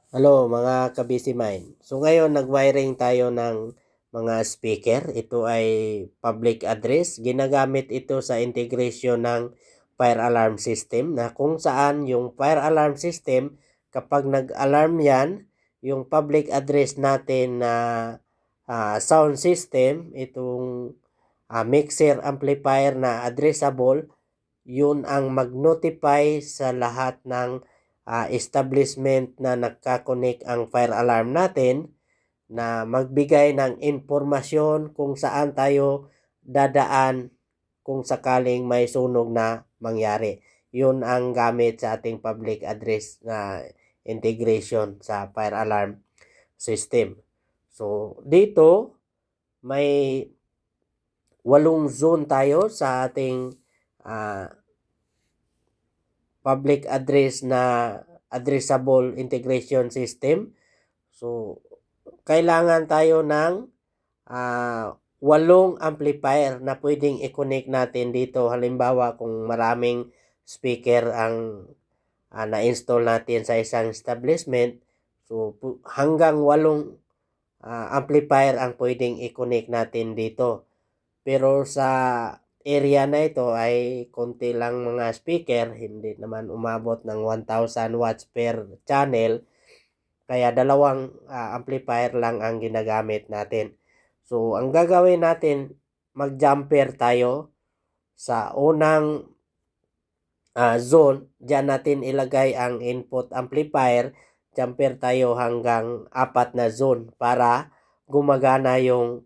Hello mga ka-busy mind. So ngayon nag-wiring tayo ng mga speaker. Ito ay public address. Ginagamit ito sa integration ng fire alarm system na kung saan yung fire alarm system kapag nag-alarm yan, yung public address natin na sound system, itong mixer amplifier na addressable, yun ang mag-notify sa lahat ng establishment na nagkakonek ang fire alarm natin na magbigay ng impormasyon kung saan tayo dadaan kung sakaling may sunog na mangyari. Yun ang gamit sa ating public address na integration sa fire alarm system. So dito may 8 zone tayo sa ating public address na addressable integration system. So, kailangan tayo ng 8 amplifier na pwedeng i-connect natin dito. Halimbawa, kung maraming speaker ang na-install natin sa isang establishment, so hanggang 8 amplifier ang pwedeng i-connect natin dito. Pero sa area na ito ay konti lang mga speaker, hindi naman umabot ng 1,000 watts per channel, kaya dalawang amplifier lang ang ginagamit natin. So ang gagawin natin, mag-jumper tayo sa unang zone. Diyan natin ilagay ang input amplifier, jumper tayo hanggang 4 na zone para gumagana yung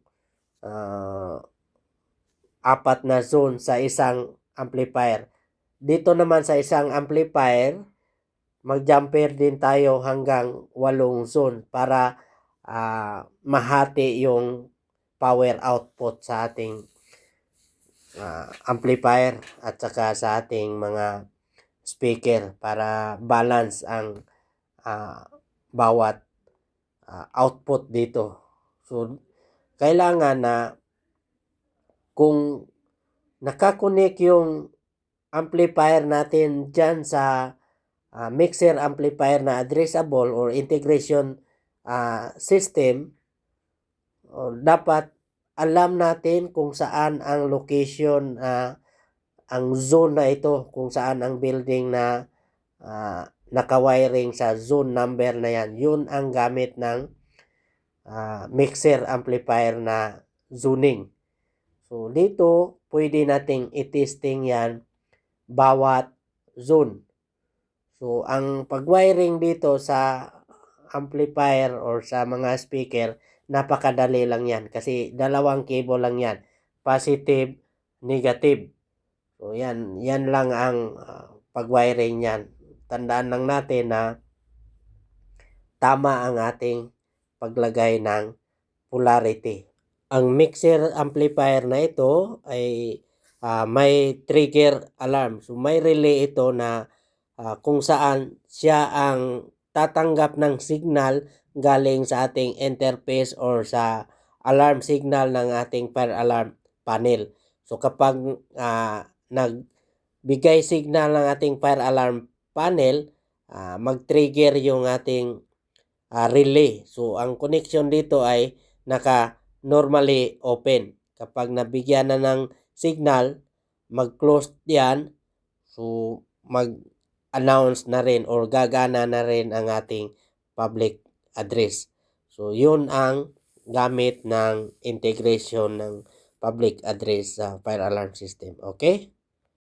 4 na zone sa isang amplifier. Dito naman sa isang amplifier, mag-jumper din tayo hanggang 8 zone para mahati yung power output sa ating amplifier at saka sa ating mga speaker para balance ang bawat output dito. So, kailangan na kung nakakonek yung amplifier natin dyan sa mixer amplifier na addressable or integration system, dapat alam natin kung saan ang location, ang zone na ito, kung saan ang building na nakawiring sa zone number na yan. Yun ang gamit ng mixer amplifier na zoning. So dito pwede nating i-testing yan bawat zone. So ang pag-wiring dito sa amplifier or sa mga speaker, napakadali lang yan kasi dalawang cable lang yan, positive, negative. So yan lang ang pag-wiring yan. Tandaan lang natin na tama ang ating paglagay ng polarity. Ang mixer amplifier na ito ay may trigger alarm. So may relay ito na kung saan siya ang tatanggap ng signal galing sa ating interface or sa alarm signal ng ating fire alarm panel. So kapag nagbigay signal ng ating fire alarm panel, mag-trigger yung ating relay. So ang connection dito ay normally open. Kapag nabigyan na ng signal, mag-close yan. So mag-announce na rin or gagana na rin ang ating public address. So yun ang gamit ng integration ng public address sa fire alarm system. Okay?